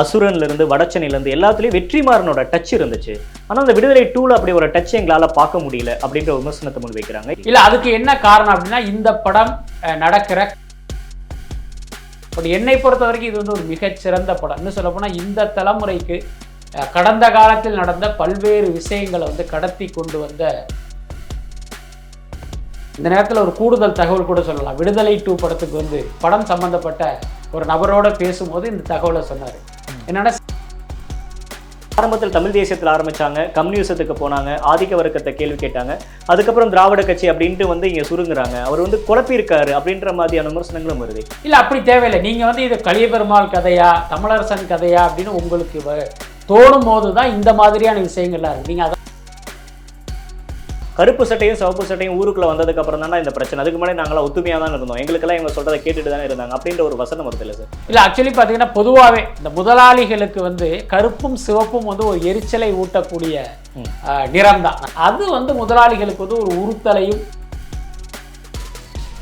அசுரன்லேருந்து வடச்சென்னையிலேருந்து எல்லாத்துலேயும் வெற்றிமாறனோட டச் இருந்துச்சு. ஆனால் அந்த விடுதலை 2ல அப்படி ஒரு டச் எங்களால் பார்க்க முடியல அப்படின்ற விமர்சனத்தை முன் வைக்கிறாங்க. இல்லை, அதுக்கு என்ன காரணம் அப்படின்னா இந்த படம் நடக்கிற பட் என்னை பொறுத்த வரைக்கும் இது வந்து ஒரு மிகச்சிறந்த படம். இன்னும் சொல்ல போனால் இந்த தலைமுறைக்கு கடந்த காலத்தில் நடந்த பல்வேறு விஷயங்களை வந்து கடத்தி கொண்டு வந்த இந்த நேரத்தில் ஒரு கூடுதல் தகவல் கூட சொல்லலாம். விடுதலை 2 படத்துக்கு வந்து படம் சம்பந்தப்பட்ட ஒரு நபரோட பேசும்போது இந்த தகவலை சொன்னார். என்னன்னா, ஆரம்பத்தில் தமிழ் தேசியத்தில் ஆரம்பிச்சாங்க, கம்யூனிசத்துக்கு போனாங்க, ஆதிக்க வர்க்கத்தை கேள்வி கேட்டாங்க, அதுக்கப்புறம் திராவிட கட்சி அப்படின்ட்டு வந்து இங்கே சுருங்குறாங்க, அவர் வந்து குழப்பியிருக்காரு அப்படின்ற மாதிரியான விமர்சனங்களும் வருது. இல்லை, அப்படி தேவையில்லை. நீங்கள் வந்து இது கலியபெருமாள் கதையா தமிழரசன் கதையா அப்படின்னு உங்களுக்கு தோணும் போது தான் இந்த மாதிரியான விஷயங்கள்லாம் இருக்குது. நீங்கள் அதை கருப்பு சட்டையும் சிவப்பு சட்டையும் ஊருக்குள்ள வந்ததுக்கு அப்புறம் தானே இந்த பிரச்சனை. அதுக்கு முன்னாடி நாங்களாம் ஒத்துமையாக தான் இருந்தோம், எங்களுக்கெல்லாம் இவங்க சொல்றதை கேட்டுட்டு தானே இருந்தாங்க அப்படின்ற ஒரு வசனம் வருது இல்லை சார்? இல்லை, ஆக்சுவலி பார்த்தீங்கன்னா பொதுவாகவே இந்த முதலாளிகளுக்கு வந்து கருப்பும் சிவப்பும் வந்து ஒரு எரிச்சலை ஊட்டக்கூடிய நிறம் தான். அது வந்து முதலாளிகளுக்கு வந்து ஒரு உறுத்தலையும்.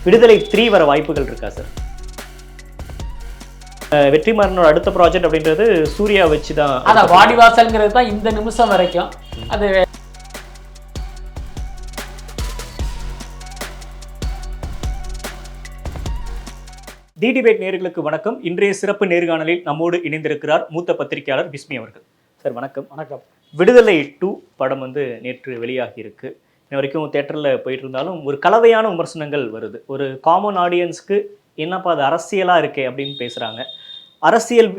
விடுதலை 3 வர வாய்ப்புகள் இருக்கா சார்? வெற்றிமாறனோட அடுத்த ப்ராஜெக்ட் அப்படின்றது சூர்யா வச்சு தான். அதான் வாடிவாசல்ங்கிறது தான் இந்த நிமிஷம் வரைக்கும். அது தி டிபேட் நேயர்களுக்கு வணக்கம். இன்றைய சிறப்பு நேர்காணலில் நம்மோடு இணைந்திருக்கிறார் மூத்த பத்திரிகையாளர் பிஸ்மி அவர்கள். சார் வணக்கம். வணக்கம். விடுதலை 2 படம் வந்து நேற்று வெளியாகி இருக்கு. இன்ன வரைக்கும் தேட்டரில் போயிட்டு இருந்தாலும் ஒரு கலவையான விமர்சனங்கள் வருது. ஒரு காமன் ஆடியன்ஸ்க்கு என்னப்பா அது அரசியலாக இருக்கே அப்படின்னு பேசுகிறாங்க. அரசியல்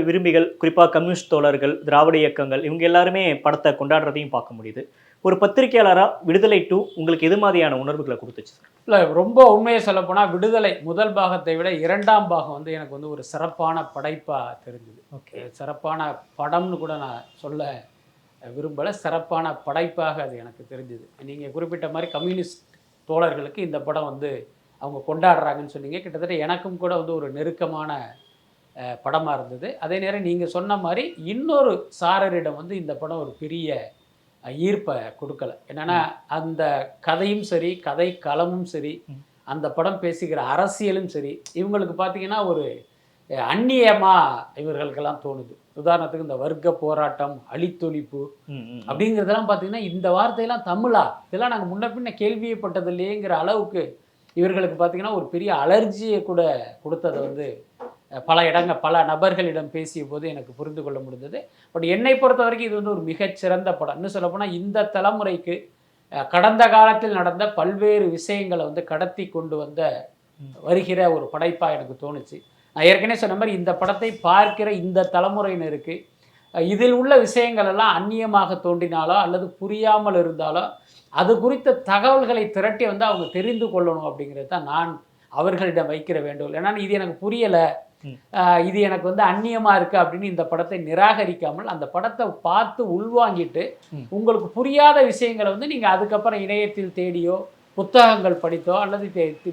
விரும்பிகள், குறிப்பாக கம்யூனிஸ்ட் தோழர்கள், திராவிட இயக்கங்கள், இவங்க எல்லாருமே படத்தை கொண்டாடுறதையும் பார்க்க முடியுது. ஒரு பத்திரிகையாளராக விடுதலை 2 உங்களுக்கு எது மாதிரியான உணர்வுகளை கொடுத்துச்சு சார்? இல்லை, ரொம்ப உண்மையை சொல்ல போனால் விடுதலை முதல் பாகத்தை விட 2ஆம் பாகம் வந்து எனக்கு வந்து ஒரு சிறப்பான படைப்பாக தெரிஞ்சுது. ஓகே, சிறப்பான படம்னு கூட நான் சொல்ல விரும்பலை, சிறப்பான படைப்பாக அது எனக்கு தெரிஞ்சுது. நீங்கள் குறிப்பிட்ட மாதிரி கம்யூனிஸ்ட் தோழர்களுக்கு இந்த படம் வந்து அவங்க கொண்டாடுறாங்கன்னு சொன்னீங்க. கிட்டத்தட்ட எனக்கும் கூட வந்து ஒரு நெருக்கமான படமாக இருந்தது. அதே நேரம் நீங்கள் சொன்ன மாதிரி இன்னொரு சாரரிடம் வந்து இந்த படம் ஒரு பெரிய ஈர்ப்பை கொடுக்கல. என்னன்னா, அந்த கதையும் சரி, கதை களமும் சரி, அந்த படம் பேசுகிற அரசியலும் சரி, இவங்களுக்கு பார்த்தீங்கன்னா ஒரு அந்நியமாக இவர்களுக்கெல்லாம் தோணுது. உதாரணத்துக்கு இந்த வர்க்க போராட்டம், அழித்தொழிப்பு அப்படிங்கிறதெல்லாம் பார்த்தீங்கன்னா இந்த வார்த்தையெல்லாம் தமிழா, இதெல்லாம் நாங்கள் முன்ன பின்ன கேள்வியப்பட்டது இல்லையேங்கிற அளவுக்கு இவர்களுக்கு பார்த்தீங்கன்னா ஒரு பெரிய அலர்ஜியை கூட கொடுத்ததை வந்து பல நபர்களிடம் பேசிய போது எனக்கு புரிந்து கொள்ள முடிந்தது. பட் என்னை பொறுத்த வரைக்கும் இது வந்து ஒரு மிகச்சிறந்த படம். இன்னும் சொல்ல போனால் இந்த தலைமுறைக்கு கடந்த காலத்தில் நடந்த பல்வேறு விஷயங்களை வந்து கடத்தி கொண்டு வருகிற ஒரு படைப்பாக எனக்கு தோணுச்சு. நான் ஏற்கனவே சொன்ன மாதிரி இந்த படத்தை பார்க்கிற இந்த தலைமுறையினருக்கு இதில் உள்ள விஷயங்கள் எல்லாம் அந்நியமாக தோன்றினாலோ அல்லது புரியாமல் இருந்தாலோ அது குறித்த தகவல்களை திரட்டி வந்து அவங்க தெரிந்து கொள்ளணும் அப்படிங்கிறது தான் நான் அவர்களிடம் வைக்கிற வேண்டுகோள். ஏன்னா இது எனக்கு புரியலை, இது எனக்கு வந்து அந்நியமாக இருக்குது அப்படின்னு இந்த படத்தை நிராகரிக்காமல் அந்த படத்தை பார்த்து உள்வாங்கிட்டு உங்களுக்கு புரியாத விஷயங்களை வந்து நீங்கள் அதுக்கப்புறம் இணையத்தில் தேடியோ புத்தகங்கள் படித்தோ அல்லது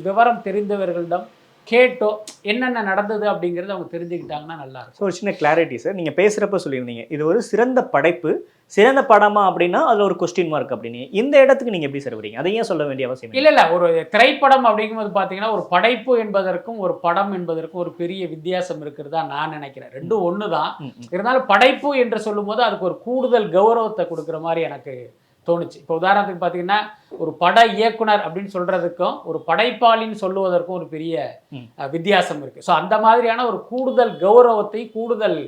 விவரம் தெரிந்தவர்களிடம் கேட்டோ என்னென்ன நடந்தது அப்படிங்கிறது அவங்க தெரிஞ்சுக்கிட்டாங்கன்னா நல்லா இருக்கும். ஸோ ஒரு சின்ன கிளாரிட்டி சார், நீங்கள் பேசுகிறப்ப சொல்லியிருந்தீங்க இது ஒரு சிறந்த படைப்பு, சிறந்த படமா அப்படின்னா அதில் ஒரு கொஸ்டின் மார்க் அப்படின்னு. இந்த இடத்துக்கு நீங்கள் எப்படி சார் வரீங்க? அதையும் சொல்ல வேண்டிய அவசியம் இல்லை. ஒரு திரைப்படம் அப்படிங்கும்போது பார்த்தீங்கன்னா ஒரு படைப்பு என்பதற்கும் ஒரு படம் என்பதற்கும் ஒரு பெரிய வித்தியாசம் இருக்கிறதா நான் நினைக்கிறேன். ரெண்டும் ஒன்று தான். இருந்தாலும் படைப்பு என்று சொல்லும்போது அதுக்கு ஒரு கூடுதல் கௌரவத்தை கொடுக்குற மாதிரி எனக்கு தோணுச்சு. இப்போ உதாரணத்துக்கு பார்த்தீங்கன்னா ஒரு பட இயக்குனர் அப்படின்னு சொல்கிறதுக்கும் ஒரு படைப்பாளின்னு சொல்லுவதற்கும் ஒரு பெரிய வித்தியாசம் இருக்குது. ஸோ அந்த மாதிரியான ஒரு கூடுதல் கௌரவத்தை, கூடுதல்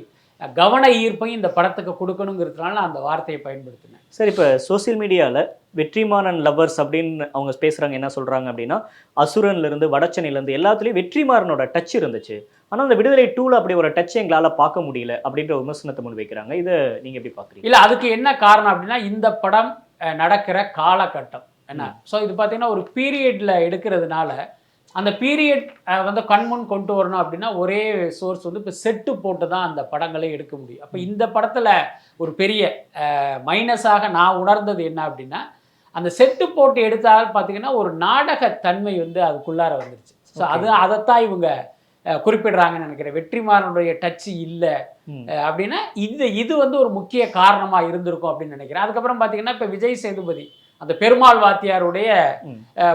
கவன ஈர்ப்பையும் இந்த படத்துக்கு கொடுக்கணுங்கிறதுனால நான் அந்த வார்த்தையை பயன்படுத்தினேன். சார், இப்போ சோசியல் மீடியாவில் வெற்றிமாறன் லவ்வர்ஸ் அப்படின்னு அவங்க பேசுகிறாங்க. என்ன சொல்கிறாங்க அப்படின்னா, அசுரன்லேருந்து வடச்சென்னையிலேருந்து எல்லாத்துலேயும் வெற்றிமாறனோட டச் இருந்துச்சு, ஆனால் அந்த விடுதலை 2ல அப்படி ஒரு டச் எங்களால் பார்க்க முடியல அப்படின்ற விமர்சனத்தை முன் வைக்கிறாங்க. இதை நீங்கள் எப்படி பார்க்குறீங்க? இல்லை, அதுக்கு என்ன காரணம் அப்படின்னா இந்த படம் நடக்கிற காலகட்டம் என்ன. ஸோ இது பார்த்தீங்கன்னா ஒரு பீரியடில் எடுக்கிறதுனால அந்த பீரியட் வந்து கண்முன் கொண்டு வரணும் அப்படின்னா ஒரே சோர்ஸ் வந்து இப்போ செட்டு போட்டு தான் அந்த படங்களை எடுக்க முடியும். அப்போ இந்த படத்தில் ஒரு பெரிய மைனஸாக நான் உணர்ந்தது என்ன அப்படின்னா, அந்த செட்டு போட்டு எடுத்தால் பார்த்தீங்கன்னா ஒரு நாடகத்தன்மை வந்து அதுக்குள்ளார வந்துருச்சு. ஸோ அதைத்தான் இவங்க குறிப்பிடுறாங்கன்னு நினைக்கிறேன். வெற்றிமாறனுடைய டச்சு இல்லை அப்படின்னா இது வந்து ஒரு முக்கிய காரணமாக இருந்திருக்கும் அப்படின்னு நினைக்கிறேன். அதுக்கப்புறம் பார்த்தீங்கன்னா இப்போ விஜய் சேதுபதி அந்த பெருமாள் வாத்தியாருடைய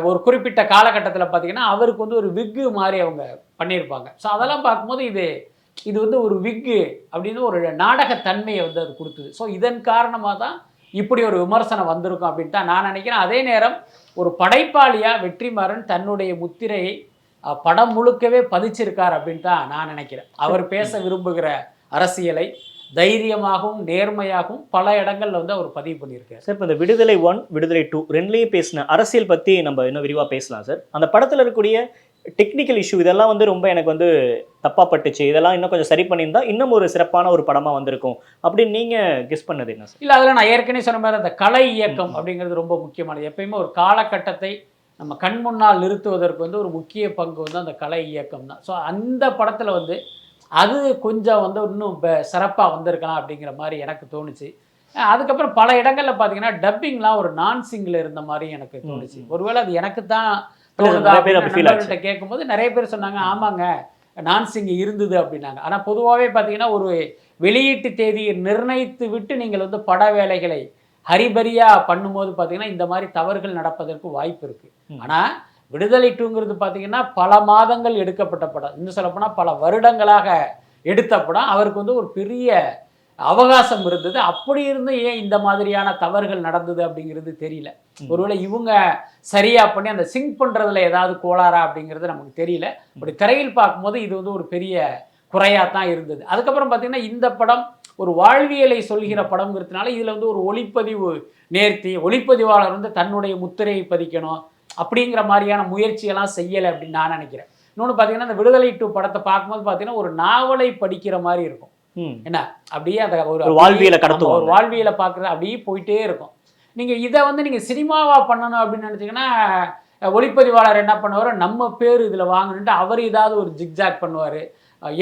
ஒரு குறிப்பிட்ட காலகட்டத்தில் பார்த்தீங்கன்னா அவருக்கு வந்து ஒரு விக்கு மாதிரி அவங்க பண்ணியிருப்பாங்க. ஸோ அதெல்லாம் பார்க்கும்போது இது இது வந்து ஒரு விக்கு அப்படின்னு ஒரு நாடகத்தன்மையை வந்து அது கொடுத்தது. ஸோ இதன் காரணமாக தான் இப்படி ஒரு விமர்சனம் வந்திருக்கும் அப்படின்னு தான் நான் நினைக்கிறேன். அதே நேரம் ஒரு படைப்பாளியாக வெற்றிமாறன் தன்னுடைய முத்திரையை படம் முழுக்கவே பதிச்சிருக்கார் அப்படின்னு தான் நான் நினைக்கிறேன். அவர் பேச விரும்புகிற அரசியலை தைரியமாகவும் நேர்மையாகவும் பல இடங்கள்ல வந்து அவர் பதிவு பண்ணியிருக்காரு. சார், இப்போ இந்த விடுதலை 1, விடுதலை 2 ரெண்டுலேயும் பேசின அரசியல் பற்றி நம்ம இன்னும் விரிவாக பேசலாம் சார். அந்த படத்தில் இருக்கக்கூடிய டெக்னிக்கல் இஷ்யூ இதெல்லாம் வந்து ரொம்ப எனக்கு வந்து தப்பாக பட்டுச்சு, இதெல்லாம் இன்னும் கொஞ்சம் சரி பண்ணியிருந்தா இன்னும் ஒரு சிறப்பான ஒரு படமாக வந்திருக்கும் அப்படின்னு நீங்கள் கெஸ் பண்ணது என்ன சார்? இல்லை, அதில் நான் ஏற்கனவே சொன்ன மாதிரி அந்த கலை இயக்கம் அப்படிங்கிறது ரொம்ப முக்கியமானது. எப்பயுமே ஒரு காலகட்டத்தை நம்ம கண் முன்னால் நிறுத்துவதற்கு வந்து ஒரு முக்கிய பங்கு வந்து அந்த கலை இயக்கம் தான். ஸோ அந்த படத்தில் வந்து அது கொஞ்சம் வந்து இன்னும் சிறப்பாக வந்திருக்கலாம் அப்படிங்கிற மாதிரி எனக்கு தோணுச்சு. அதுக்கப்புறம் பல இடங்களில் பார்த்தீங்கன்னா டப்பிங்லாம் ஒரு நான் சிங்கில் இருந்த மாதிரி எனக்கு தோணுச்சு. ஒருவேளை அது எனக்கு தான் நண்பர்கள்ட்ட கேட்கும்போது நிறைய பேர் சொன்னாங்க, ஆமாங்க நான் சிங் இருந்தது அப்படின்னாங்க. ஆனால் பொதுவாகவே பார்த்தீங்கன்னா ஒரு வெளியீட்டு தேதியை நிர்ணயித்து விட்டு நீங்கள் வந்து பட வேலைகளை ஹரிபரியாக பண்ணும்போது பார்த்தீங்கன்னா இந்த மாதிரி தவறுகள் நடப்பதற்கு வாய்ப்பு இருக்குது. ஆனால் விடுதலை 2ங்கிறது பார்த்தீங்கன்னா பல மாதங்கள் எடுக்கப்பட்ட படம், இன்னும் சொல்லப்போனால் பல வருடங்களாக எடுத்த படம். அவருக்கு வந்து ஒரு பெரிய அவகாசம் இருந்தது. அப்படி இருந்து ஏன் இந்த மாதிரியான தவறுகள் நடந்தது அப்படிங்கிறது தெரியல. ஒருவேளை இவங்க சரியா பண்ணி அந்த சிங்க் பண்றதுல ஏதாவது கோளாறா அப்படிங்கிறது நமக்கு தெரியல. அப்படி திரையில் பார்க்கும்போது இது வந்து ஒரு பெரிய குறையா தான் இருந்தது. அதுக்கப்புறம் பார்த்தீங்கன்னா இந்த படம் ஒரு வாழ்வியலை சொல்கிற படம்ங்கிறதுனால இதில் வந்து ஒரு ஒளிப்பதிவு நேர்த்தி, ஒளிப்பதிவாளர் வந்து தன்னுடைய முத்திரையை பதிக்கணும் அப்படிங்கிற மாதிரியான முயற்சியெல்லாம் செய்யலை அப்படின்னு நான் நினைக்கிறேன். இன்னொன்று பார்த்தீங்கன்னா இந்த விடுதலை 2 படத்தை பார்க்கும்போது பார்த்தீங்கன்னா ஒரு நாவலை படிக்கிற மாதிரி இருக்கும். என்ன அப்படியே அந்த ஒரு வாழ்வியலை கடத்துவோம், ஒரு வாழ்வியலை பார்க்குறது அப்படியே போயிட்டே இருக்கும். நீங்கள் இதை வந்து நீங்கள் சினிமாவாக பண்ணணும் அப்படின்னு நினச்சிங்கன்னா ஒளிப்பதிவாளர் என்ன பண்ணுவார், நம்ம பேர் இதில் வாங்கணுன்ட்டு அவர் ஏதாவது ஒரு ஜிக்ஜாக் பண்ணுவார்.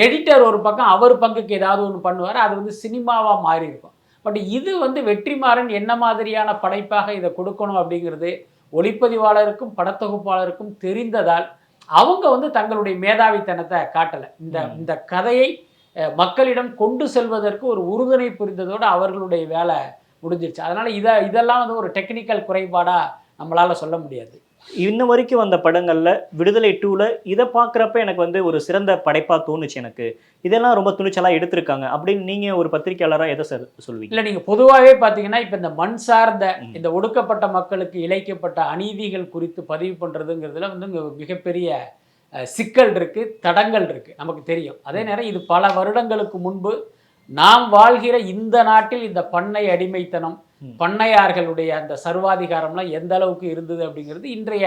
எடிட்டர் ஒரு பக்கம் அவர் பங்குக்கு ஏதாவது ஒன்று பண்ணுவார். அது வந்து சினிமாவாக மாறி இருக்கும். பட் இது வந்து வெற்றிமாறன் என்ன மாதிரியான படைப்பாக இதை கொடுக்கணும் அப்படிங்கிறது ஒளிப்பதிவாளருக்கும் படத்தொகுப்பாளருக்கும் தெரிந்ததால் அவங்க வந்து தங்களுடைய மேதாவித்தனத்தை காட்டலை. இந்த கதையை மக்களிடம் கொண்டு செல்வதற்கு ஒரு உறுதுணை புரிந்ததோடு அவர்களுடைய வேலை முடிஞ்சிருச்சு. அதனால் இதெல்லாம் வந்து ஒரு டெக்னிக்கல் குறைபாடாக நம்மளால் சொல்ல முடியாது. இன்ன வரைக்கும் வந்த படங்களில் விடுதலை 2ல் இதை பார்க்குறப்ப எனக்கு வந்து ஒரு சிறந்த படைப்பாக தோணுச்சு. எனக்கு இதெல்லாம் ரொம்ப துணிச்சலாக எடுத்திருக்காங்க அப்படின்னு நீங்கள் ஒரு பத்திரிகையாளராக எதை சார் சொல்லுவீங்க? இல்லை, நீங்கள் பொதுவாகவே பார்த்தீங்கன்னா இப்போ இந்த மண் சார்ந்த இந்த ஒடுக்கப்பட்ட மக்களுக்கு இழைக்கப்பட்ட அநீதிகள் குறித்து பதிவு பண்ணுறதுங்கிறதுல வந்து இங்கே மிகப்பெரிய சிக்கல் இருக்குது, தடங்கள் இருக்குது, நமக்கு தெரியும். அதே நேரம் இது பல வருடங்களுக்கு முன்பு நாம் வாழ்கிற இந்த நாட்டில் இந்த பண்ணை அடிமைத்தனம், பண்ணையார்களுடைய அந்த சர்வாதிகாரம்லாம் எந்த அளவுக்கு இருந்தது அப்படிங்கிறது இன்றைய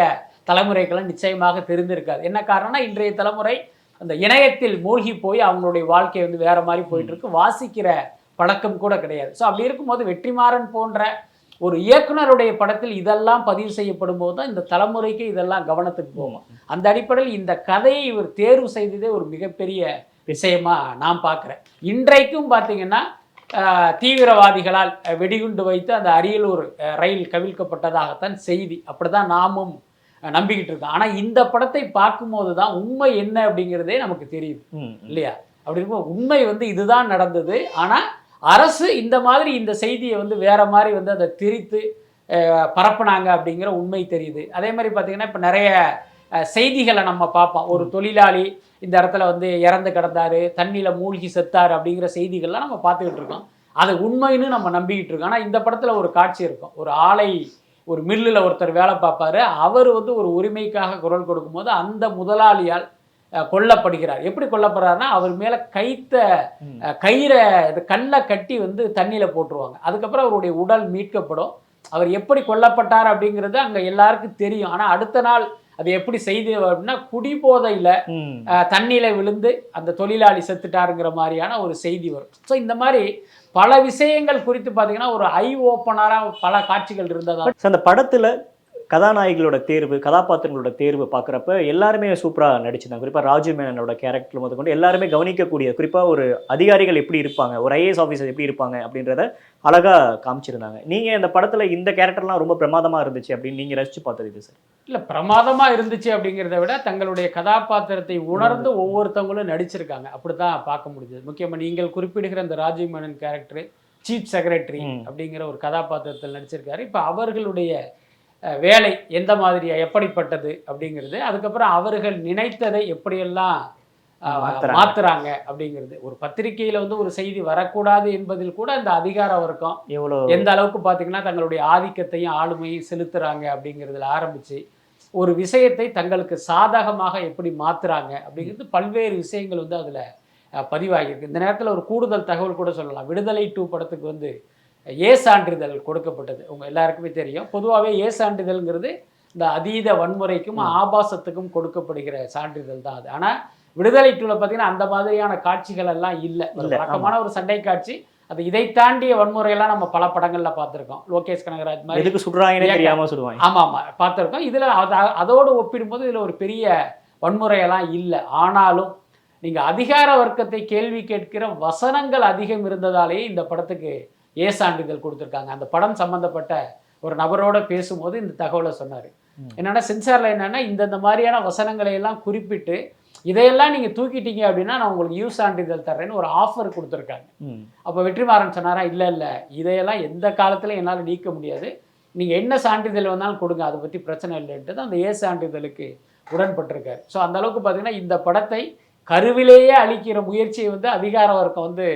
தலைமுறைக்கெல்லாம் நிச்சயமாக தெரிந்திருக்காது. என்ன காரணம்னா இன்றைய தலைமுறை அந்த இணையத்தில் மூழ்கி போய் அவங்களுடைய வாழ்க்கை வந்து வேற மாதிரி போயிட்டு இருக்கு, வாசிக்கிற பழக்கம் கூட கிடையாது. ஸோ அப்படி இருக்கும்போது வெற்றிமாறன் போன்ற ஒரு இயக்குனருடைய படத்தில் இதெல்லாம் பதிவு செய்யப்படும் போது தான் இந்த தலைமுறைக்கு இதெல்லாம் கவனத்துக்கு போகும். அந்த அடிப்படையில் இந்த கதையை இவர் தேர்வு செய்ததே ஒரு மிகப்பெரிய விஷயமா நான் பார்க்குறேன். இன்றைக்கும் பார்த்தீங்கன்னா தீவிரவாதிகளால் வெடிகுண்டு வைத்து அந்த அரியலூர் ரயில் கவிழ்க்கப்பட்டதாகத்தான் செய்தி, அப்படிதான் நாமும் நம்பிக்கிட்டு இருக்கோம். ஆனால் இந்த படத்தை பார்க்கும்போது தான் உண்மை என்ன அப்படிங்கிறதே நமக்கு தெரியுது இல்லையா? அப்படி இருக்கும் உண்மை வந்து இதுதான் நடந்தது. ஆனால் அரசு இந்த மாதிரி இந்த செய்தியை வந்து வேற மாதிரி வந்து அதை திரித்து பரப்புனாங்க அப்படிங்கிற உண்மை தெரியுது. அதே மாதிரி பார்த்தீங்கன்னா இப்போ நிறைய செய்திகளை நம்ம பார்ப்போம். ஒரு தொழிலாளி இந்த இடத்துல வந்து இறந்து கிடந்தாரு, தண்ணியில் மூழ்கி செத்தாரு அப்படிங்கிற செய்திகள்லாம் நம்ம பார்த்துக்கிட்டு இருக்கோம். அது உண்மைன்னு நம்ம நம்பிக்கிட்டு இருக்கோம். ஆனால் இந்த படத்தில் ஒரு காட்சி இருக்கும். ஒரு ஆலை, ஒரு மில்லில் ஒருத்தர் வேலை பார்ப்பாரு. அவர் வந்து ஒரு உரிமைக்காக குரல் கொடுக்கும்போது அந்த முதலாளியால் கொல்லப்படுகிறார். எப்படி கொல்லப்படுறாருன்னா அவர் மேலே கயிறை கல்லை கட்டி வந்து தண்ணியில் போட்டுருவாங்க. அதுக்கப்புறம் அவருடைய உடல் மீட்கப்படும். அவர் எப்படி கொல்லப்பட்டார் அப்படிங்கிறது அங்கே எல்லாருக்கும் தெரியும். ஆனால் அடுத்த நாள் அது எப்படி செய்தி அப்படின்னா குடிபோதையில் தண்ணியில விழுந்து அந்த தொழிலாளி செத்துட்டாருங்கிற மாதிரியான ஒரு செய்தி வரும். ஸோ இந்த மாதிரி பல விஷயங்கள் குறித்து பார்த்தீங்கன்னா ஒரு ஐ ஓப்பனராக பல காட்சிகள் இருந்ததா. அந்த படத்தில் கதாநாயகிகளோட தேர்வு, கதாபாத்திரங்களோட தேர்வு பார்க்குறப்ப எல்லாருமே சூப்பராக நடிச்சிருந்தாங்க. குறிப்பாக ராஜீவ் மேனனோட கேரக்டர் முதற்கொண்டு எல்லாருமே கவனிக்கக்கூடிய, குறிப்பாக ஒரு அதிகாரிகள் எப்படி இருப்பாங்க, ஒரு ஐஏஎஸ் ஆஃபீஸர் எப்படி இருப்பாங்க அப்படின்றத அழகாக காமிச்சிருந்தாங்க. நீங்கள் இந்த படத்தில் இந்த கேரக்டர்லாம் ரொம்ப பிரமாதமாக இருந்துச்சு அப்படின்னு நீங்கள் ரசித்து பார்த்தது இது சார்? இல்லை, பிரமாதமாக இருந்துச்சு அப்படிங்கிறத விட தங்களுடைய கதாபாத்திரத்தை உணர்ந்து ஒவ்வொருத்தவங்களும் நடிச்சிருக்காங்க, அப்படி தான் பார்க்க முடிஞ்சது. முக்கியமாக நீங்கள் குறிப்பிடுகிற அந்த Rajiv Menon character chief secretary அப்படிங்கிற ஒரு கதாபாத்திரத்தில் நடிச்சிருக்காரு. இப்போ அவர்களுடைய வேலை எந்த மாதிரி எப்படிப்பட்டது அப்படிங்கிறது, அதுக்கப்புறம் அவர்கள் நினைத்ததை எப்படியெல்லாம் மாத்துறாங்க அப்படிங்கிறது. ஒரு பத்திரிகையில வந்து ஒரு செய்தி வரக்கூடாது என்பதில் கூட இந்த அதிகார வர்க்கம் எவ்வளோ எந்த அளவுக்கு பார்த்தீங்கன்னா தங்களுடைய ஆதிக்கத்தையும் ஆளுமையும் செலுத்துறாங்க அப்படிங்கிறதுல ஆரம்பிச்சு ஒரு விஷயத்தை தங்களுக்கு சாதகமாக எப்படி மாத்துறாங்க அப்படிங்கிறது பல்வேறு விஷயங்கள் வந்து அதுல பதிவாகியிருக்கு. இந்த நேரத்தில் ஒரு கூடுதல் தகவல் கூட சொல்லலாம். விடுதலை 2 படத்துக்கு வந்து ஏ சான்றிதழ் கொடுக்கப்பட்டது. உங்க எல்லாருக்குமே தெரியும். பொதுவாகவே ஏ சான்றிதழ்ங்கிறது இந்த அதீத வன்முறைக்கும் ஆபாசத்துக்கும் கொடுக்கப்படுகிற சான்றிதழ் தான் அது. ஆனா விடுதலை 2ல பார்த்தீங்கன்னா அந்த மாதிரியான காட்சிகள் எல்லாம் இல்லை. ஒரு வழக்கமான ஒரு சண்டை காட்சி. அது இதை தாண்டிய வன்முறையெல்லாம் நம்ம பல படங்கள்ல பார்த்துருக்கோம். லோகேஷ் கனகராஜ் மாதிரி எதுக்கு சுடுறாங்கன்னே தெரியாம சுடுவாங்க. ஆமா ஆமா பார்த்துருக்கோம். இதுல அதோடு ஒப்பிடும்போது இதுல ஒரு பெரிய வன்முறையெல்லாம் இல்லை. ஆனாலும் நீங்க அதிகார வர்க்கத்தை கேள்வி கேட்கிற வசனங்கள் அதிகம் இருந்ததாலேயே இந்த படத்துக்கு ஏ சான்றிதழ் கொடுத்துருக்காங்க. அந்த படம் சம்பந்தப்பட்ட ஒரு நபரோட பேசும்போது இந்த தகவலை சொன்னார். என்னன்னா சென்சாரில் என்னன்னா இந்த மாதிரியான வசனங்களை எல்லாம் குறிப்பிட்டு இதையெல்லாம் நீங்க தூக்கிட்டீங்க அப்படின்னா நான் உங்களுக்கு யூ சான்றிதழ் தர்றேன்னு ஒரு ஆஃபர் கொடுத்துருக்காங்க. அப்போ வெற்றிமாறன் சொன்னாரா, இல்லை இல்லை இதையெல்லாம் எந்த காலத்துல என்னால் நீக்க முடியாது, நீங்க என்ன சான்றிதழ் வந்தாலும் கொடுங்க, அதை பற்றி பிரச்சனை இல்லைன்ட்டு அந்த ஏ சான்றிதழுக்கு உடன்பட்டிருக்காரு. ஸோ அந்த அளவுக்கு பார்த்தீங்கன்னா இந்த படத்தை கருவிலேயே அழிக்கிற முயற்சியை வந்து அதிகார வர்க்கம் வந்து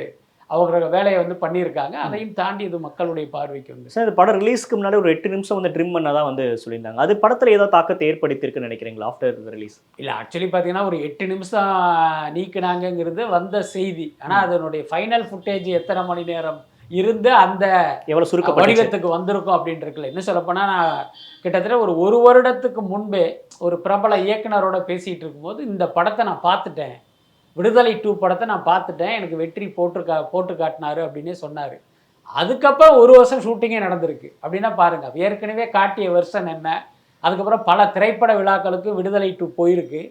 அவங்க வேலையை வந்து பண்ணியிருக்காங்க. அதையும் தாண்டி இது மக்களுடைய பார்வைக்கு வந்து சார், இந்த படம் ரிலீஸ்க்கு முன்னாடி ஒரு 8 நிமிஷம் வந்து ட்ரிம் பண்ணதான் வந்து சொல்லியிருந்தாங்க. அது படத்தில் ஏதோ தாக்கத்தை ஏற்படுத்தியிருக்குன்னு நினைக்கிறீங்களா ஆஃப்டர் ரிலீஸ்? இல்லை, ஆக்சுவலி பார்த்தீங்கன்னா ஒரு 8 நிமிஷம் நீக்கினாங்கிறது வந்த செய்தி. ஆனால் அதனுடைய ஃபைனல் ஃபுட்டேஜ் எத்தனை மணி நேரம் இருந்து அந்த எவ்வளோ சுருக்க வடிவத்துக்கு வந்திருக்கும் அப்படின்னு இருக்குல்ல. இன்னும் சொல்லப்போனால் நான் கிட்டத்தட்ட ஒரு வருடத்துக்கு முன்பே ஒரு பிரபல இயக்குனரோட பேசிகிட்டு இருக்கும்போது இந்த படத்தை நான் பார்த்துட்டேன், விடுதலை 2 படத்தை நான் பார்த்துட்டேன், எனக்கு வெற்றி போட்டு காட்டினாரு அப்படின்னே சொன்னார். அதுக்கப்புறம் ஒரு வருஷம் ஷூட்டிங்கே நடந்திருக்கு அப்படின்னா பாருங்க. ஏற்கனவே காட்டிய வெர்ஷன் என்ன, அதுக்கப்புறம் பல திரைப்பட விழாக்களுக்கு விடுதலை 2 போயிருக்கு.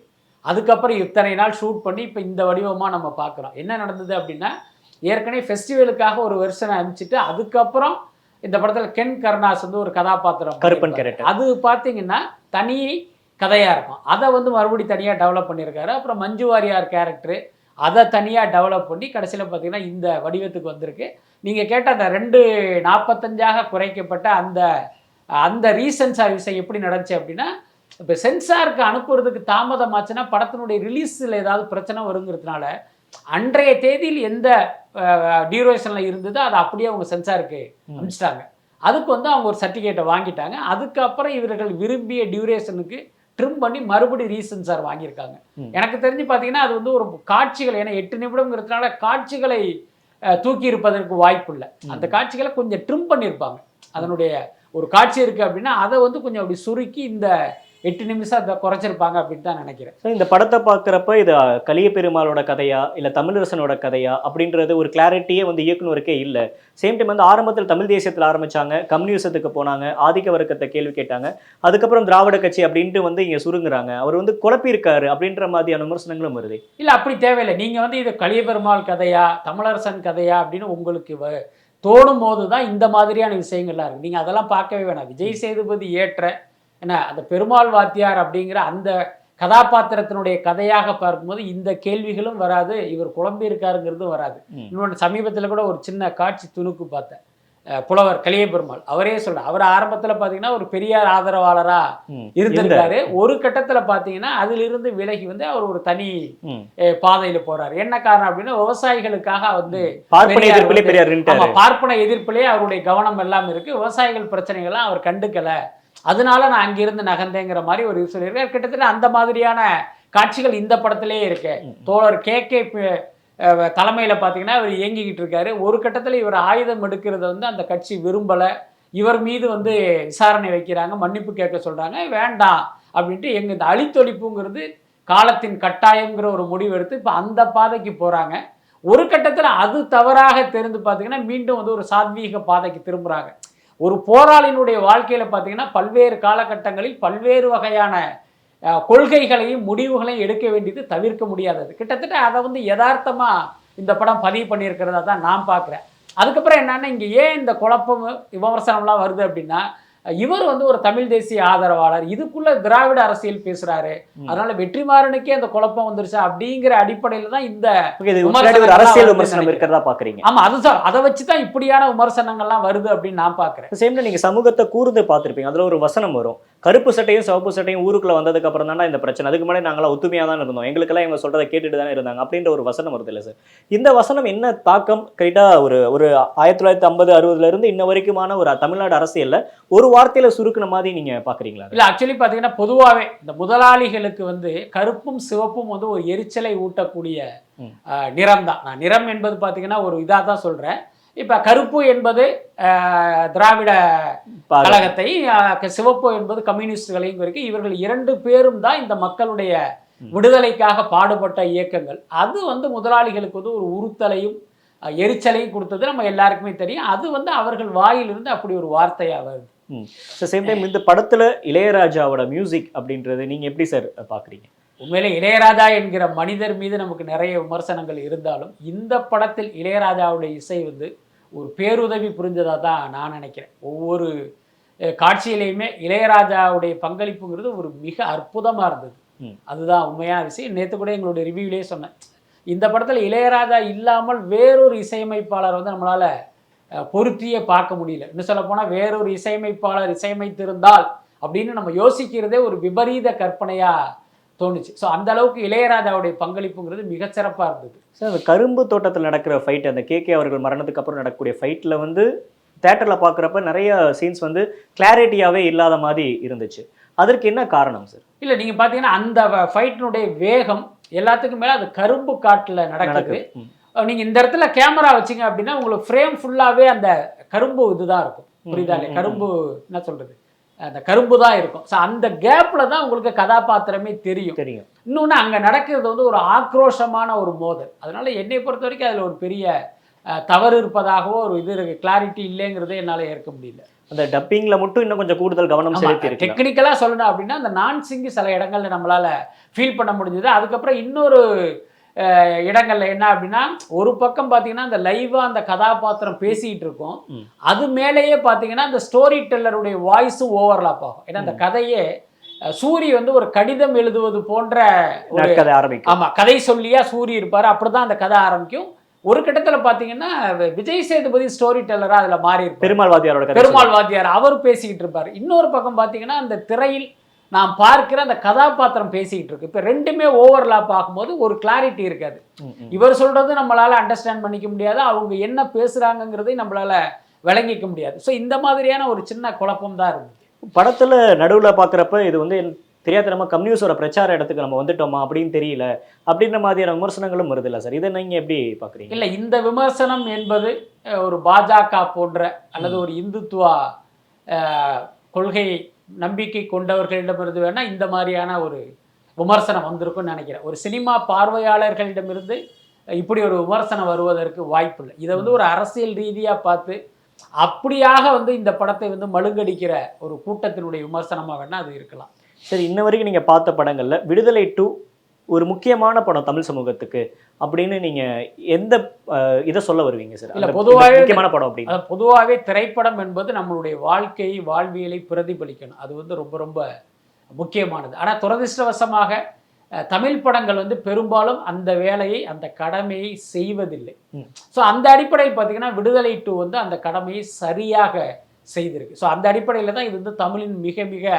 அதுக்கப்புறம் இத்தனை நாள் ஷூட் பண்ணி இப்போ இந்த வடிவமாக நம்ம பார்க்குறோம். என்ன நடந்தது அப்படின்னா, ஏற்கனவே ஃபெஸ்டிவலுக்காக ஒரு வெர்ஷனை அனுப்பிச்சிட்டு அதுக்கப்புறம் இந்த படத்தில் கென் கருணாஸ் வந்து ஒரு கதாபாத்திரம் கருப்பன் கேரக்டர், அது பார்த்தீங்கன்னா தனி கதையாக இருக்கும். அதை வந்து மறுபடியும் தனியாக டெவலப் பண்ணியிருக்காரு. அப்புறம் மஞ்சு வாரியார் கேரக்டரு அதை தனியாக டெவலப் பண்ணி கடைசியில் பார்த்தீங்கன்னா இந்த வடிவத்துக்கு வந்திருக்கு. நீங்கள் கேட்ட அந்த 2:45 குறைக்கப்பட்ட அந்த ரீசன்ஸார் விஷயம் எப்படி நடந்துச்சு அப்படின்னா, இப்போ சென்சாருக்கு அனுப்புறதுக்கு தாமதமாச்சுன்னா படத்தினுடைய ரிலீஸில் ஏதாவது பிரச்சனை வருங்கிறதுனால அன்றைய தேதியில் எந்த டியூரேஷனில் இருந்ததோ அதை அப்படியே அவங்க சென்சாருக்கு அனுப்பிச்சிட்டாங்க. அதுக்கு வந்து அவங்க ஒரு சர்டிஃபிகேட்டை வாங்கிட்டாங்க. அதுக்கப்புறம் இவர்கள் விரும்பிய டியூரேஷனுக்கு ட்ரிம் பண்ணி மறுபடியும் ரீசென்சார் வாங்கியிருக்காங்க. எனக்கு தெரிஞ்சு பார்த்தீங்கன்னா அது வந்து ஒரு காட்சிகள், ஏன்னா 8 நிமிடம்ங்கிறதுனால காட்சிகளை தூக்கி இருப்பதற்கு வாய்ப்பு இல்லை. அந்த காட்சிகளை கொஞ்சம் ட்ரிம் பண்ணியிருப்பாங்க. அதனுடைய ஒரு காட்சி இருக்குது அப்படின்னா அதை வந்து கொஞ்சம் அப்படி சுருக்கி இந்த 8 நிமிஷம் அதை குறைச்சிருப்பாங்க அப்படின்னு தான் நினைக்கிறேன். ஸோ இந்த படத்தை பார்க்குறப்ப இது கலிய பெருமாளோட கதையா இல்லை தமிழரசனோட கதையா அப்படின்றது ஒரு கிளாரிட்டியே வந்து இயக்குனருக்கே இல்லை. சேம் டைம் வந்து ஆரம்பத்தில் தமிழ் தேசியத்தில் ஆரம்பிச்சாங்க, கம்யூனிசத்துக்கு போனாங்க, ஆதிக்க வர்க்கத்தை கேள்வி கேட்டாங்க, அதுக்கப்புறம் திராவிட கட்சி அப்படின்ட்டு வந்து இங்கே சுருங்குறாங்க. அவர் வந்து குழப்பியிருக்காரு அப்படின்ற மாதிரியான விமர்சனங்களும் வருது. இல்லை, அப்படி தேவையில்லை. நீங்கள் வந்து இது கலிய பெருமாள் கதையா தமிழரசன் கதையா அப்படின்னு உங்களுக்கு தோணும் போது தான் இந்த மாதிரியான விஷயங்கள்லாம் இருக்குது. நீங்கள் அதெல்லாம் பார்க்கவே வேணாம். விஜய் சேதுபதி ஏற்ற என்ன அந்த பெருமாள் வாத்தியார் அப்படிங்கிற அந்த கதாபாத்திரத்தினுடைய கதையாக பார்க்கும்போது இந்த கேள்விகளும் வராது, இவர் குழம்பி இருக்காருங்கிறதும் வராது. இன்னொன்று சமீபத்தில் கூட ஒரு சின்ன காட்சி துணுக்கு பார்த்தேன். புலவர் கலிய பெருமாள் அவரே சொல்ற, அவர் ஆரம்பத்தில் பார்த்தீங்கன்னா ஒரு பெரியார் ஆதரவாளராக இருந்திருக்காரு. ஒரு கட்டத்தில் பார்த்தீங்கன்னா அதிலிருந்து விலகி வந்து அவர் ஒரு தனி பாதையில் போறாரு. என்ன காரணம் அப்படின்னா விவசாயிகளுக்காக வந்து பார்ப்பன எதிர்ப்பிலே அவருடைய கவனம் எல்லாம் இருக்கு, விவசாயிகள் பிரச்சனைகள்லாம் அவர் கண்டுக்கல, அதனால நான் அங்கிருந்து நகர்ந்தேங்கிற மாதிரி ஒரு சொல்லியிருக்காரு. கிட்டத்தட்ட அந்த மாதிரியான காட்சிகள் இந்த படத்திலே இருக்கு. தோழர் கே தலைமையில் பார்த்தீங்கன்னா இவர் இயங்கிக்கிட்டு இருக்காரு. ஒரு கட்டத்தில் இவர் ஆயுதம் எடுக்கிறத வந்து அந்த கட்சி விரும்பலை, இவர் மீது வந்து விசாரணை வைக்கிறாங்க, மன்னிப்பு கேட்க சொல்கிறாங்க, வேண்டாம் அப்படின்ட்டு எங்கள் இந்த அழித்தொழிப்புங்கிறது காலத்தின் கட்டாயங்கிற ஒரு முடிவு எடுத்து இப்போ அந்த பாதைக்கு போகிறாங்க. ஒரு கட்டத்தில் அது தவறாக தெரிந்து பார்த்தீங்கன்னா மீண்டும் வந்து ஒரு சாத்வீக பாதைக்கு திரும்புகிறாங்க. ஒரு போராளியினுடைய வாழ்க்கையில் பார்த்தீங்கன்னா பல்வேறு காலகட்டங்களில் பல்வேறு வகையான கொள்கைகளையும் முடிவுகளையும் எடுக்க வேண்டியது தவிர்க்க முடியாதது. கிட்டத்தட்ட அதை வந்து யதார்த்தமாக இந்த படம் பதிவு பண்ணியிருக்கிறதா தான் நான் பார்க்குறேன். அதுக்கப்புறம் என்னென்னா இங்கே ஏன் இந்த குழப்பம் விமர்சனம்லாம் வருது அப்படின்னா, இவர் வந்து ஒரு தமிழ் தேசிய ஆதரவாளர், இதுக்குள்ள திராவிட அரசியல் பேசுறாரு, அதனால வெற்றிமாறனுக்கே அந்த குழப்பம் வந்துருச்சா அப்படிங்கிற அடிப்படையில தான் இந்த அரசியல் விமர்சனம் இருக்கிறதா பாக்குறீங்க. ஆமா, அதுதான் அதை வச்சுதான் இப்படியான விமர்சனங்கள்லாம் வருது அப்படின்னு நான் பாக்குறேன். சேம்ல நீங்க சமூகத்தை கூர்ந்து பார்த்திருப்பீங்க. அதுல ஒரு வசனம் வரும், கருப்பு சட்டையும் சிவப்பு சட்டையும் ஊருக்குள்ள வந்ததுக்கு அப்புறம் தானே இந்த பிரச்சனை, அதுக்கு முன்னாடி நாங்களாம் ஒத்துமையா தான் இருந்தோம், எங்களுக்கெல்லாம் இவங்க சொல்றதை கேட்டுட்டு தானே இருந்தாங்க அப்படின்ற ஒரு வசனம் வருது இல்லை சார். இந்த வசனம் என்ன தாக்கம் கரெக்டா ஒரு 1950 60 இருந்து இன்ன வரைக்குமான ஒரு தமிழ்நாடு அரசியல்ல ஒரு வார்த்தையில சுருக்குன மாதிரி நீங்க பாக்குறீங்களா? இல்ல, ஆக்சுவலி பாத்தீங்கன்னா பொதுவாவே இந்த முதலாளிகளுக்கு வந்து கருப்பும் சிவப்பும் வந்து ஒரு எரிச்சலை ஊட்டக்கூடிய நிறம் தான். நான் நிறம் என்பது பாத்தீங்கன்னா ஒரு இதா தான் சொல்றேன். இப்ப கருப்பு என்பது திராவிட கழகத்தை, சிவப்பு என்பது கம்யூனிஸ்டுகளையும் இருக்கு. இவர்கள் 2 பேரும் தான் இந்த மக்களுடைய விடுதலைக்காக பாடுபட்ட இயக்கங்கள். அது வந்து முதலாளிகளுக்கு வந்து ஒரு உறுத்தலையும் எரிச்சலையும் கொடுத்தது நம்ம எல்லாருக்குமே தெரியும். அது வந்து அவர்கள் வாயிலிருந்து அப்படி ஒரு வார்த்தையா வருது. சேம் டைம் இந்த படத்துல இளையராஜாவோட மியூசிக் அப்படின்றது நீங்க எப்படி சார் பாக்குறீங்க? உண்மையிலே இளையராஜா என்கிற மனிதர் மீது நமக்கு நிறைய விமர்சனங்கள் இருந்தாலும் இந்த படத்தில் இளையராஜாவுடைய இசை வந்து ஒரு பேருதவி புரிஞ்சதா தான் நான் நினைக்கிறேன். ஒவ்வொரு காட்சியிலையுமே இளையராஜாவுடைய பங்களிப்புங்கிறது ஒரு மிக அற்புதமா இருந்தது. அதுதான் உண்மையான விஷயம். நேற்று கூட எங்களுடைய ரிவ்யூவிலே சொன்னேன், இந்த படத்தில் இளையராஜா இல்லாமல் வேறொரு இசையமைப்பாளர் வந்து நம்மளால பொருத்தியே பார்க்க முடியல. இன்னும் சொல்ல போனால் வேறொரு இசையமைப்பாளர் இசையமைத்திருந்தால் அப்படின்னு நம்ம யோசிக்கிறதே ஒரு விபரீத கற்பனையா தோணுச்சு. ஸோ அந்த அளவுக்கு இளையராஜாவுடைய பங்களிப்புங்கிறது மிகச்சிறப்பாக இருந்தது. சார், அந்த கரும்பு தோட்டத்தில் நடக்கிற ஃபைட், அந்த கே அவர்கள் மரணத்துக்கு அப்புறம் நடக்கக்கூடிய ஃபைட்டில் வந்து தேட்டரில் பார்க்குறப்ப நிறைய சீன்ஸ் வந்து கிளாரிட்டியாகவே இல்லாத மாதிரி இருந்துச்சு. அதற்கு என்ன காரணம் சார்? இல்லை, நீங்கள் பார்த்தீங்கன்னா அந்த ஃபைட்டினுடைய வேகம் எல்லாத்துக்கும் மேலே அது கரும்பு காட்டில் நடக்குது. நீங்கள் இந்த இடத்துல கேமரா வச்சிங்க அப்படின்னா உங்களுக்கு ஃப்ரேம் ஃபுல்லாகவே அந்த கரும்பு இதுதான் இருக்கும். புரியுதா இல்லையா? கரும்பு என்ன சொல்கிறது, அந்த கரும்பு தான் இருக்கும். ஸோ அந்த கேப்பில் தான் உங்களுக்கு கதாபாத்திரமே தெரியும். இன்னொன்று அங்கே நடக்கிறது வந்து ஒரு ஆக்ரோஷமான ஒரு மோதல். அதனால என்னை பொறுத்த வரைக்கும் அதில் ஒரு பெரிய தவறு இருப்பதாகவோ ஒரு இது கிளாரிட்டி இல்லைங்கிறதே என்னால் ஏற்க முடியல. அந்த டப்பிங்கில் மட்டும் இன்னும் கொஞ்சம் கூடுதல் கவனம் செலுத்தி டெக்னிக்கலாக சொல்லணும் அப்படின்னா அந்த நான் சிங்கு சில இடங்கள்ல நம்மளால் ஃபீல் பண்ண முடிஞ்சது. அதுக்கப்புறம் இன்னொரு இடங்கள்ல என்ன அப்படின்னா, ஒரு பக்கம் பார்த்தீங்கன்னா அந்த லைவா அந்த கதாபாத்திரம் பேசிக்கிட்டு இருக்கும், அது மேலேயே பார்த்தீங்கன்னா அந்த ஸ்டோரி டெல்லருடைய வாய்ஸும் ஓவர்லாப் ஆகும். ஏன்னா அந்த கதையே சூரி வந்து ஒரு கடிதம் எழுதுவது போன்ற ஒரு கதை ஆரம்பிக்கும். ஆமா, கதை சொல்லியா சூரி இருப்பாரு, அப்படிதான் அந்த கதை ஆரம்பிக்கும். ஒரு கட்டத்தில் பார்த்தீங்கன்னா விஜய் சேதுபதி ஸ்டோரி டெல்லரா அதில் மாறி இருப்பார். பெருமாள் வாத்தியார் அவர் பேசிக்கிட்டு இருப்பார். இன்னொரு பக்கம் பார்த்தீங்கன்னா அந்த திரையில் நாம் பார்க்கிற அந்த கதாபாத்திரம் பேசிக்கிட்டு இருக்கு. இப்போ ரெண்டுமே ஓவர்லாப் ஆகும்போது ஒரு கிளாரிட்டி இருக்காது. இவர் சொல்றது நம்மளால அண்டர்ஸ்டாண்ட் பண்ணிக்க முடியாது, அவங்க என்ன பேசுறாங்கிறதை நம்மளால விளங்கிக்க முடியாது. ஸோ இந்த மாதிரியான ஒரு சின்ன குழப்பம் தான் இருந்துச்சு படத்துல. நடுவில் பார்க்குறப்ப இது வந்து தெரியாத கம்யூனிஸ்டோட பிரச்சார இடத்துக்கு நம்ம வந்துட்டோமா அப்படின்னு தெரியல அப்படின்ற மாதிரியான விமர்சனங்களும் வருது இல்லை சார்? இதை நீங்க எப்படி பார்க்குறீங்க? இல்லை, இந்த விமர்சனம் என்பது ஒரு பாஜக போன்ற அல்லது ஒரு இந்துத்துவா கொள்கை நம்பிக்கை கொண்டவர்களிடமிருந்து வேணா இந்த மாதிரியான ஒரு விமர்சனம் வந்திருக்கும்னு நினைக்கிறேன். ஒரு சினிமா பார்வையாளர்களிடமிருந்து இப்படி ஒரு விமர்சனம் வருவதற்கு வாய்ப்பு இல்லை. இதை வந்து ஒரு அரசியல் ரீதியாக பார்த்து அப்படியாக வந்து இந்த படத்தை வந்து மழுங்கடிக்கிற ஒரு கூட்டத்தினுடைய விமர்சனமாக வேணா அது இருக்கலாம். சரி, இன்ன வரைக்கும் நீங்கள் பார்த்த படங்களில் விடுதலை 2 ஒரு முக்கியமான படம் தமிழ் சமூகத்துக்கு அப்படின்னு நீங்க எந்த இதை சொல்ல வருவீங்க சார்? இல்லை, பொதுவாகவே முக்கியமான படம் அப்படின்னு பொதுவாகவே திரைப்படம் என்பது நம்மளுடைய வாழ்க்கையை வாழ்வியலை பிரதிபலிக்கணும். அது வந்து ரொம்ப ரொம்ப முக்கியமானது. ஆனால் துரதிர்ஷ்டவசமாக தமிழ் படங்கள் வந்து பெரும்பாலும் அந்த வேலையை அந்த கடமையை செய்வதில்லை. ஸோ அந்த அடிப்படையில் பார்த்தீங்கன்னா விடுதலை 2 வந்து அந்த கடமையை சரியாக செய்திருக்கு. ஸோ அந்த அடிப்படையில் தான் இது வந்து தமிழின் மிக மிக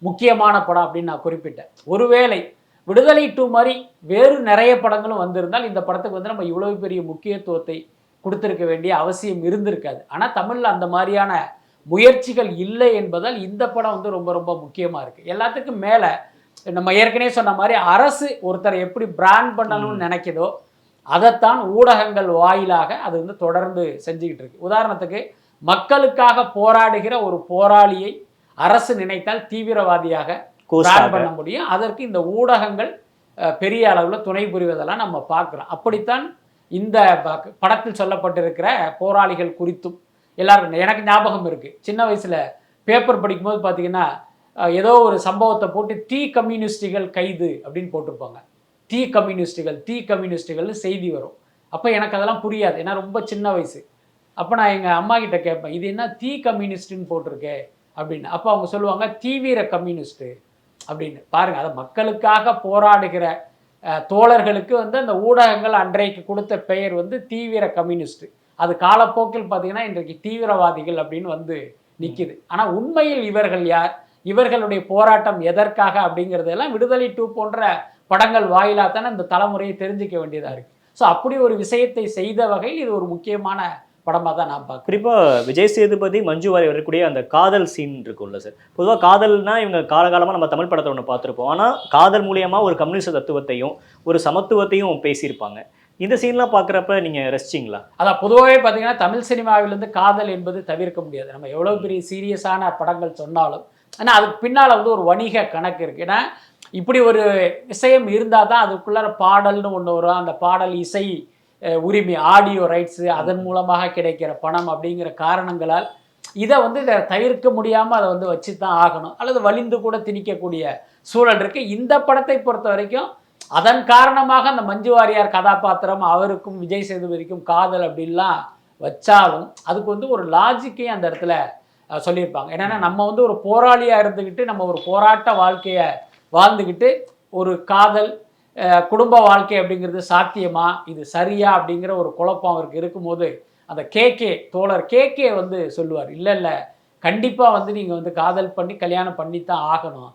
முக்கியமான படம் அப்படின்னு நான் குறிப்பிட்டேன். ஒருவேளை விடுதலை 2 மாதிரி வேறு நிறைய படங்களும் வந்திருந்தால் இந்த படத்துக்கு வந்து நம்ம இவ்வளவு பெரிய முக்கியத்துவத்தை கொடுத்திருக்க வேண்டிய அவசியம் இருந்திருக்காது. ஆனால் தமிழில் அந்த மாதிரியான முயற்சிகள் இல்லை என்பதால் இந்த படம் வந்து ரொம்ப ரொம்ப முக்கியமாக இருக்குது. எல்லாத்துக்கும் மேலே நம்ம ஏற்கனவே சொன்ன மாதிரி அரசு ஒருத்தரை எப்படி பிராண்ட் பண்ணணும்னு நினைக்குதோ அதைத்தான் ஊடகங்கள் வாயிலாக அது வந்து தொடர்ந்து செஞ்சுக்கிட்டு இருக்கு. உதாரணத்துக்கு மக்களுக்காக போராடுகிற ஒரு போராளியை அரசு நினைத்தால் தீவிரவாதியாக பிராண்ட் பண்ண முடியும். அதற்கு இந்த ஊடகங்கள் பெரிய அளவில் துணை புரிவதெல்லாம் நம்ம பார்க்குறோம். அப்படித்தான் இந்த படத்தில் சொல்லப்பட்டிருக்கிற போராளிகள் குறித்தும் எல்லாருக்கும் எனக்கு ஞாபகம் இருக்குது. சின்ன வயசில் பேப்பர் படிக்கும்போது பார்த்தீங்கன்னா ஏதோ ஒரு சம்பவத்தை போட்டு தீ கம்யூனிஸ்டுகள் கைது அப்படின்னு போட்டிருப்பாங்க. தீ கம்யூனிஸ்டுகள்னு செய்தி வரும். அப்போ எனக்கு அதெல்லாம் புரியாது, ஏன்னா ரொம்ப சின்ன வயசு. அப்போ நான் எங்கள் அம்மா கிட்ட கேட்பேன், இது என்ன தீ கம்யூனிஸ்ட்னு போட்டிருக்கே அப்படின்னு. அப்போ அவங்க சொல்லுவாங்க தீவிர கம்யூனிஸ்ட்டு அப்படின்னு. பாருங்க, அதை மக்களுக்காக போராடுகிற தோழர்களுக்கு வந்து அந்த ஊடகங்கள் அன்றைக்கு கொடுத்த பெயர் வந்து தீவிர கம்யூனிஸ்ட். அது காலப்போக்கில் பார்த்தீங்கன்னா இன்றைக்கு தீவிரவாதிகள் அப்படின்னு வந்து நிற்கிது. ஆனால் உண்மையில் இவர்கள் யார், இவர்களுடைய போராட்டம் எதற்காக அப்படிங்கிறதெல்லாம் விடுதலை 2 போன்ற படங்கள் வாயிலாக தானே இந்த தலைமுறையை தெரிஞ்சிக்க வேண்டியதாக இருக்குது. ஸோ அப்படி ஒரு விஷயத்தை செய்த வகையில் இது ஒரு முக்கியமான படமாக தான் நான் பார்க்குறேன். குறிப்பாக விஜய் சேதுபதி மஞ்சு வாரியர் வரக்கூடிய அந்த காதல் சீன் இருக்கும்ல சார். பொதுவாக காதல்னா இவங்க காலகாலமாக நம்ம தமிழ் படத்தை ஒன்று பார்த்துருப்போம். ஆனால் காதல் மூலியமாக ஒரு கம்யூனிஸ்ட் தத்துவத்தையும் ஒரு சமத்துவத்தையும் பேசியிருப்பாங்க. இந்த சீன்லாம் பார்க்குறப்ப நீங்கள் ரசிச்சிங்களா? அதான் பொதுவாகவே பார்த்தீங்கன்னா தமிழ் சினிமாவிலேருந்து காதல் என்பது தவிர்க்க முடியாது. நம்ம எவ்வளோ பெரிய சீரியஸான படங்கள் சொன்னாலும் ஆனால் அதுக்கு பின்னால் வந்து ஒரு வணிக கணக்கு இருக்குது. ஏன்னா இப்படி ஒரு விஷயம் இருந்தால் தான் அதுக்குள்ளார பாடல்னு ஒன்று வரும். அந்த பாடல் இசை உரிமை, ஆடியோ ரைட்ஸு, அதன் மூலமாக கிடைக்கிற பணம் அப்படிங்கிற காரணங்களால் இதை வந்து இதை தவிர்க்க முடியாமல் அதை வந்து வச்சு தான் ஆகணும், அல்லது வலிந்து கூட திணிக்கக்கூடிய சூழல் இருக்குது. இந்த படத்தை பொறுத்த வரைக்கும் அதன் காரணமாக அந்த மஞ்சு வாரியார் கதாபாத்திரம் அவருக்கும் விஜய் சேதுபதிக்கும் காதல் அப்படின்லாம் வச்சாலும் அதுக்கு வந்து ஒரு லாஜிக்கையும் அந்த இடத்துல சொல்லியிருப்பாங்க. என்னென்னா நம்ம வந்து ஒரு போராளியாக இருந்துக்கிட்டு நம்ம ஒரு போராட்ட வாழ்க்கையை வாழ்ந்துக்கிட்டு ஒரு காதல் குடும்ப வாழ்க்கை அப்படிங்கிறது சாத்தியமா, இது சரியா அப்படிங்கிற ஒரு குழப்பம் அவருக்கு இருக்கும்போது அந்த தோழர் கேகே வந்து சொல்லுவார், இல்லை இல்லை கண்டிப்பாக வந்து நீங்கள் வந்து காதல் பண்ணி கல்யாணம் பண்ணித்தான் ஆகணும்.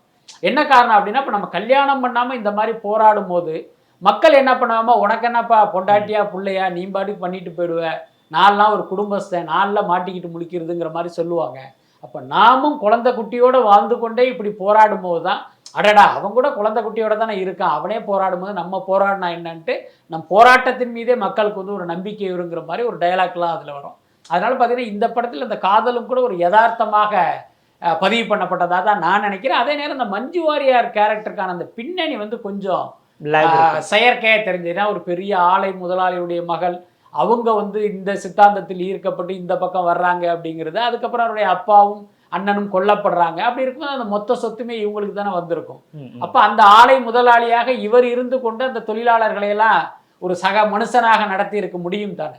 என்ன காரணம் அப்படின்னா இப்போ நம்ம கல்யாணம் பண்ணாமல் இந்த மாதிரி போராடும் போது மக்கள் என்ன பண்ணாமல் உனக்கு என்னப்பா பொண்டாட்டியா பிள்ளையா நீ பாட்டுக்கு பண்ணிட்டு போயிடுவேன், நான்லாம் ஒரு குடும்பஸ்தன், நான்லாம் மாட்டிக்கிட்டு முழிக்கிறதுங்கிற மாதிரி சொல்லுவாங்க. அப்போ நாமும் குழந்தை குட்டியோடு வாழ்ந்து கொண்டே இப்படி போராடும் போது தான் அடடா அவன் கூட குழந்தை குட்டியோட தானே இருக்கான், அவனே போராடும் போது நம்ம போராடினா என்னன்ட்டு நம் போராட்டத்தின் மீதே மக்களுக்கு வந்து ஒரு நம்பிக்கை வருங்கிற மாதிரி ஒரு டயலாக்லாம் அதில் வரும். அதனால் பார்த்தீங்கன்னா இந்த படத்தில் இந்த காதலும் கூட ஒரு யதார்த்தமாக பதிவு பண்ணப்பட்டதாக தான் நான் நினைக்கிறேன். அதே நேரம் இந்த மஞ்சு வாரியார் கேரக்டருக்கான அந்த பின்னணி வந்து கொஞ்சம் செயற்கையாக தெரிஞ்சதுன்னா ஒரு பெரிய ஆலை முதலாளியுடைய மகள், அவங்க வந்து இந்த சித்தாந்தத்தில் ஈர்க்கப்பட்டு இந்த பக்கம் வர்றாங்க அப்படிங்கிறது, அதுக்கப்புறம் அவருடைய அப்பாவும் அண்ணனும் கொல்லப்படுறாங்க. அப்படி இருக்கும்போது அந்த மொத்த சொத்துமே இவங்களுக்கு தானே வந்திருக்கும். அப்போ அந்த ஆலை முதலாளியாக இவர் இருந்து கொண்டு அந்த தொழிலாளர்களையெல்லாம் ஒரு சக மனுஷனாக நடத்தி இருக்க முடியும் தானே.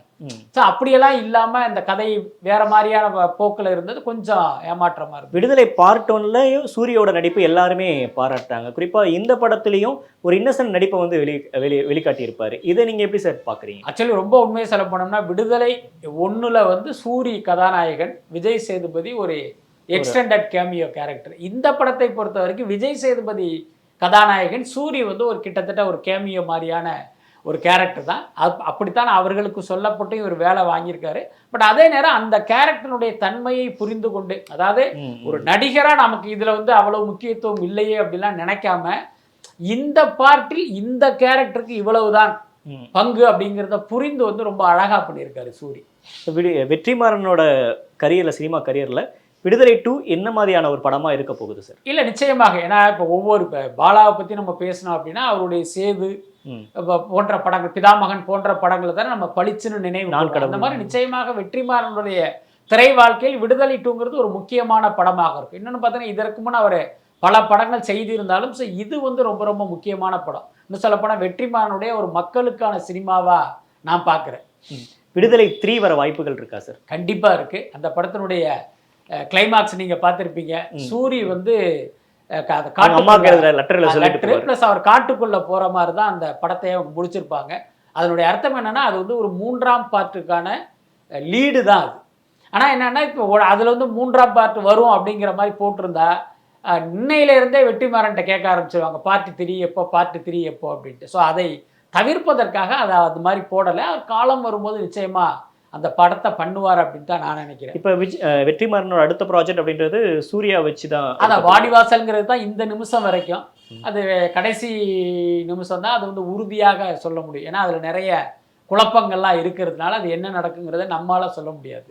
ஸோ அப்படியெல்லாம் இல்லாமல் இந்த கதை வேற மாதிரியான போக்கில் இருந்தது கொஞ்சம் ஏமாற்றமாக இருக்கும். விடுதலை பார்ட் 1லையும் சூரியோட நடிப்பு எல்லாருமே பாராட்டாங்க. குறிப்பாக இந்த படத்துலையும் ஒரு இன்னசென்ட் நடிப்பை வந்து வெளிக்காட்டியிருப்பார். இதை நீங்கள் எப்படி சார் பார்க்குறீங்க? ஆக்சுவலி ரொம்ப உண்மையை சொல்ல போனோம்னா விடுதலை 1ல் வந்து சூரி கதாநாயகன், விஜய் சேதுபதி ஒரு எக்ஸ்டெண்டட் கேமியோ கேரக்டர். இந்த படத்தை பொறுத்த வரைக்கும் விஜய் சேதுபதி கதாநாயகன், சூரி வந்து ஒரு கிட்டத்தட்ட ஒரு கேமியோ மாதிரியான ஒரு கேரக்டர் தான். அப்படித்தான் அவர்களுக்கு சொல்லப்பட்டு இவர் வேலை வாங்கியிருக்காரு. பட் அதே நேரம் அந்த கேரக்டருடைய தன்மையை புரிந்து கொண்டு, அதாவது ஒரு நடிகராக நமக்கு இதில் வந்து அவ்வளவு முக்கியத்துவம் இல்லையே அப்படிலாம் நினைக்காம இந்த பார்ட்டில் இந்த கேரக்டருக்கு இவ்வளவுதான் பங்கு அப்படிங்கிறத புரிந்து வந்து ரொம்ப அழகாக பண்ணியிருக்காரு சூரி. வெற்றிமாறனோட கரியரில், சினிமா கரியரில் விடுதலை 2 என்ன மாதிரியான ஒரு படமாக இருக்க போகுது சார்? இல்லை நிச்சயமாக. ஏன்னா இப்போ இப்போ பாலாவை பற்றி நம்ம பேசணும் அப்படின்னா அவருடைய சேது போன்ற படங்கள், பிதாமகன் போன்ற படங்களை தானே நம்ம பளிச்சுன்னு நினைவு. அந்த மாதிரி நிச்சயமாக வெற்றிமாறனுடைய திரை வாழ்க்கையில் விடுதலை 2ங்கிறது ஒரு முக்கியமான படமாக இருக்கும். இன்னொன்று பார்த்தீங்கன்னா இதற்கு முன் அவர் பல படங்கள் செய்திருந்தாலும் ஸோ இது வந்து ரொம்ப ரொம்ப முக்கியமான படம். இன்னும் சொல்லப்போனால் வெற்றிமாறனுடைய ஒரு மக்களுக்கான சினிமாவாக நான் பார்க்குறேன். விடுதலை 3 வர வாய்ப்புகள் இருக்கா சார்? கண்டிப்பாக இருக்குது. அந்த படத்தினுடைய கிளைமாக்ஸ் நீங்கள் பார்த்துருப்பீங்க. சூரி வந்து ப்ளஸ் அவர் காட்டுக்குள்ள போற மாதிரி தான் அந்த படத்தை அவங்க முடிச்சிருப்பாங்க. அதனுடைய அர்த்தம் என்னன்னா அது வந்து ஒரு 3ஆம் பார்ட்டுக்கான லீடு தான் அது. ஆனால் என்னன்னா இப்போ அதில் வந்து 3ஆம் பார்ட் வரும் அப்படிங்கிற மாதிரி போட்டிருந்தா இன்னையிலேருந்தே வெற்றிமாறன்ட்ட கேட்க ஆரம்பிச்சிருவாங்க பார்ட் 3 எப்போ, பார்ட் 3 எப்போ அப்படின்ட்டு. ஸோ அதை தவிர்ப்பதற்காக அதை அது மாதிரி போடலை. அவர் காலம் வரும்போது நிச்சயமா அந்த படத்தை பண்ணுவார் அப்படின்னு தான் நான் நினைக்கிறேன். இப்போ வெற்றிமாறனோட அடுத்த ப்ராஜெக்ட் அப்படின்றது சூர்யா வச்சு தான். அதான் வாடிவாசல்ங்கிறது தான் இந்த நிமிஷம் வரைக்கும், அது கடைசி நிமிஷம் தான் அது வந்து உறுதியாக சொல்ல முடியும். ஏன்னா அதில் நிறைய குழப்பங்கள்லாம் இருக்கிறதுனால அது என்ன நடக்குங்கிறத நம்மளால சொல்ல முடியாது.